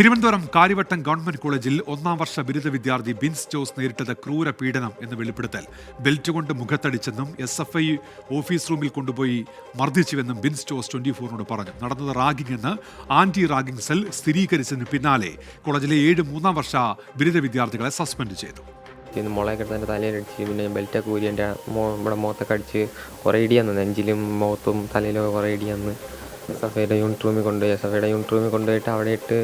Thiruvananthapuram Karyavattom government കോളേജിൽ 1ാം വർഷ ബിരുദ വിദ്യാർത്ഥി ബിൻസ് ജോസ് നേരിട്ടത് ക്രൂര പീഡനം എന്ന് വെളിപ്പെടുത്തൽ. ബെൽറ്റ് കൊണ്ട് മുഖത്തടിച്ചെന്നും SFI ഓഫീസ് റൂമിൽ കൊണ്ടുപോയി മർദ്ദിച്ചുവെന്നും ബിൻസ് ജോസ് 24നോട് പറഞ്ഞു. നടന്നത് റാഗിംഗ് എന്ന് ആന്റി റാഗിംഗ് സെൽ സ്ഥിരീകരിച്ചതിന് പിന്നാലെ കോളേജിലെ 7 3ാം വർഷ ബിരുദ വിദ്യാർത്ഥികളെ സസ്പെൻഡ് ചെയ്തു. മുളയൊക്കെ എടുത്ത് എൻ്റെ തലയിലടിച്ച് പിന്നെ ബെൽറ്റൊക്കെ ഊരി എൻ്റെ ഇവിടെ മുഖത്തൊക്കെ അടിച്ച് കുറേ ഇടിയാന്ന്, നെഞ്ചിലും മുഖത്തും തലയിലൊക്കെ കുറേ ഇടിയാന്ന്. SFIയുടെ യൂണിറ്റ് റൂമിൽ കൊണ്ടുപോയിട്ട് അവിടെ ഇട്ട്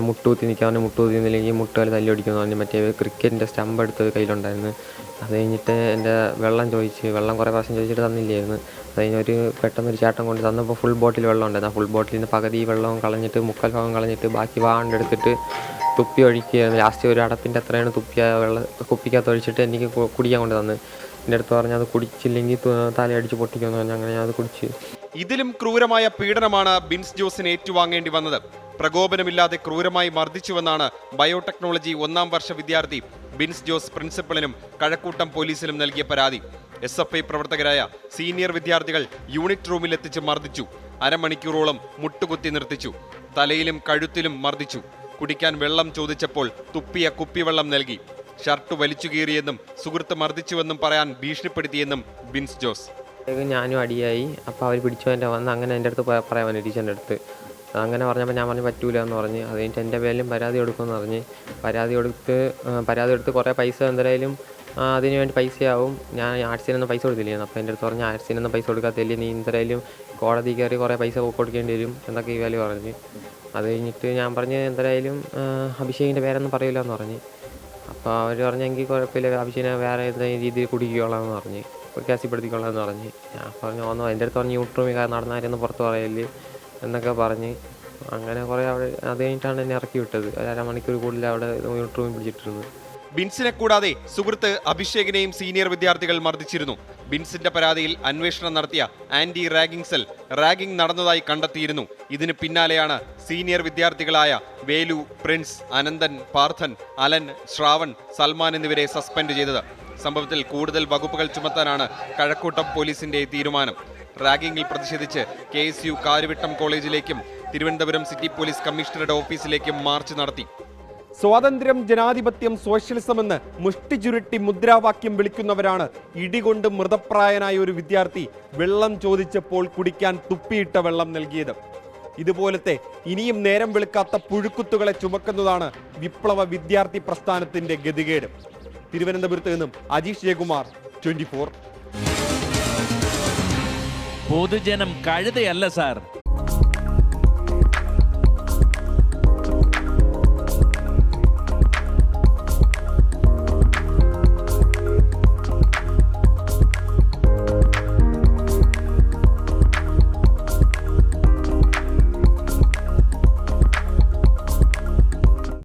മുട്ടുകുത്തി നിൽക്കാൻ പറഞ്ഞു. മുട്ടുകുത്തി നിന്നില്ലെങ്കിൽ മുട്ടുകാൽ തല്ലി പറഞ്ഞു. മറ്റേ ക്രിക്കറ്റിൻ്റെ സ്റ്റമ്പ് എടുത്ത് കയ്യിലുണ്ടായിരുന്നു. അത് കഴിഞ്ഞിട്ട് എൻ്റെ വെള്ളം കുറേ പ്രാവശ്യം ചോദിച്ചിട്ട് തന്നില്ലായിരുന്നു. അത് കഴിഞ്ഞ് പെട്ടെന്നൊരു ചാട്ടം കൊണ്ട് തന്നപ്പോൾ ഫുൾ ബോട്ടിൽ വെള്ളം ഉണ്ടായിരുന്നു. ആ ഫുൾ ബോട്ടിൽ നിന്ന് പകുതി വെള്ളം കളഞ്ഞിട്ട് മുക്കാൽ ഭാഗം കളഞ്ഞിട്ട് ബാക്കി വാണ്ടെടുത്തിട്ട് തുപ്പി ഒഴിക്കുകയായിരുന്നു. ലാസ്റ്റ് ഒരു അടപ്പിൻ്റെ അത്രയാണ് കുപ്പിക്കകത്ത് ഒഴിച്ചിട്ട് എനിക്ക് കുടിക്കാൻ കൊണ്ട് തന്ന്. എൻ്റെ അടുത്ത് പറഞ്ഞാൽ അത് കുടിച്ചില്ലെങ്കിൽ തലയടിച്ച് പൊട്ടിക്കുമെന്ന് പറഞ്ഞാൽ അങ്ങനെ ഞാൻ അത് കുടിച്ച്. ഇതിലും ക്രൂരമായ പീഡനമാണ് ബിൻസ് ജോസിന് ഏറ്റുവാങ്ങേണ്ടി വന്നത്. പ്രകോപനമില്ലാതെ ക്രൂരമായി മർദ്ദിച്ചുവെന്നാണ് ബയോടെക്നോളജി 1ാം വർഷ വിദ്യാർത്ഥി ബിൻസ് ജോസ് പ്രിൻസിപ്പലിനും കഴക്കൂട്ടം പോലീസിലും നൽകിയ പരാതി. SFI പ്രവർത്തകരായ സീനിയർ വിദ്യാർത്ഥികൾ യൂണിറ്റ് റൂമിലെത്തിച്ച് മർദ്ദിച്ചു. അരമണിക്കൂറോളം മുട്ടുകുത്തി നിർത്തിച്ചു. തലയിലും കഴുത്തിലും മർദ്ദിച്ചു. കുടിക്കാൻ വെള്ളം ചോദിച്ചപ്പോൾ തുപ്പിയ കുപ്പിവെള്ളം നൽകി. ഷർട്ട് വലിച്ചു കീറിയെന്നും സുഹൃത്ത് മർദ്ദിച്ചുവെന്നും പറയാൻ ഭീഷണിപ്പെടുത്തിയെന്നും ബിൻസ് ജോസ്. ഞാനും അടിയായി. അപ്പോൾ അവർ പിടിച്ചു എൻ്റെ വന്ന് അങ്ങനെ എൻ്റെ അടുത്ത് പറയാൻ പറഞ്ഞു, ടീച്ചറിൻ്റെ അടുത്ത്. അങ്ങനെ പറഞ്ഞപ്പോൾ ഞാൻ പറഞ്ഞു പറ്റൂല എന്ന് പറഞ്ഞ്. അത് കഴിഞ്ഞിട്ട് എൻ്റെ പേരിലും പരാതി കൊടുക്കുമെന്ന് പറഞ്ഞ്. പരാതി കൊടുത്ത് കുറേ പൈസ എന്തായാലും അതിന് വേണ്ടി പൈസയാവും. ഞാൻ ആർട്സിനൊന്നും പൈസ കൊടുത്തില്ലായിരുന്നു. അപ്പോൾ എൻ്റെ അടുത്ത് പറഞ്ഞ് ആർട്സിനൊന്നും പൈസ കൊടുക്കാത്തില്ലേ, നീ എന്തായാലും കോടതി കയറി കുറേ പൈസ കൊടുക്കേണ്ടി വരും എന്നൊക്കെ ഈ വേല പറഞ്ഞ്. അത് കഴിഞ്ഞിട്ട് ഞാൻ പറഞ്ഞ് എന്തായാലും അഭിഷേകിൻ്റെ പേരൊന്നും പറയില്ല എന്ന് പറഞ്ഞ്. അപ്പോൾ അവർ പറഞ്ഞെങ്കിൽ കുഴപ്പമില്ല, അഭിഷേകിനെ വേറെ എന്തെങ്കിലും രീതിയിൽ കുടിക്കൊള്ളാമെന്ന് പറഞ്ഞ്, കേസിപ്പെടുത്തിക്കൊള്ളാമെന്ന് പറഞ്ഞ്. ഞാൻ പറഞ്ഞു എൻ്റെ അടുത്ത് പറഞ്ഞ് യൂണിറ്റ് റൂമിൽ നടന്നാരൊന്നും പുറത്ത് പറയല് എന്നൊക്കെ പറഞ്ഞ്. അങ്ങനെ കുറേ അവിടെ അത് കഴിഞ്ഞിട്ടാണ് എന്നെ ഇറക്കി വിട്ടത്. ഒരു അരമണിക്കൂർ കൂടുതൽ അവിടെ യൂണിറ്റ് റൂമിൽ പിടിച്ചിട്ടിരുന്നു. ബിൻസിനെ കൂടാതെ സുഹൃത്ത് അഭിഷേകിനെയും സീനിയർ വിദ്യാർത്ഥികൾ മർദ്ദിച്ചിരുന്നു. ബിൻസിന്റെ പരാതിയിൽ അന്വേഷണം നടത്തിയ ആന്റി റാഗിംഗ് സെൽ റാഗിംഗ് നടന്നതായി കണ്ടെത്തിയിരുന്നു. ഇതിന് പിന്നാലെയാണ് സീനിയർ വിദ്യാർത്ഥികളായ വേലു, പ്രിൻസ്, അനന്തൻ, പാർത്ഥൻ, അലൻ, ശ്രാവൺ, സൽമാൻ എന്നിവരെ സസ്പെൻഡ് ചെയ്തത്. സംഭവത്തിൽ കൂടുതൽ വകുപ്പുകൾ ചുമത്താനാണ് കഴക്കൂട്ടം പോലീസിന്റെ തീരുമാനം. റാഗിംഗിൽ പ്രതിഷേധിച്ച് KSU കാര്യവട്ടം കോളേജിലേക്കും തിരുവനന്തപുരം സിറ്റി പോലീസ് കമ്മീഷണറുടെ ഓഫീസിലേക്കും മാർച്ച് നടത്തി. സ്വാതന്ത്ര്യം, ജനാധിപത്യം, സോഷ്യലിസം എന്ന് മുഷ്ടി ചുരുട്ടി മുദ്രാവാക്യം വിളിക്കുന്നവരാണ് ഇടികൊണ്ട് മൃതപ്രായനായ ഒരു വിദ്യാർത്ഥി വെള്ളം ചോദിച്ചപ്പോൾ കുടിക്കാൻ തുപ്പിയിട്ട വെള്ളം നൽകിയത്. ഇതുപോലത്തെ ഇനിയും നേരം വെളുക്കാത്ത പുഴുക്കുത്തുകളെ ചുമക്കുന്നതാണ് വിപ്ലവ വിദ്യാർത്ഥി പ്രസ്ഥാനത്തിന്റെ ഗതികേട്. തിരുവനന്തപുരത്ത് നിന്നും അജീഷ് ജയകുമാർ, 24. പൊതുജനം കഴുതയല്ല സാർ.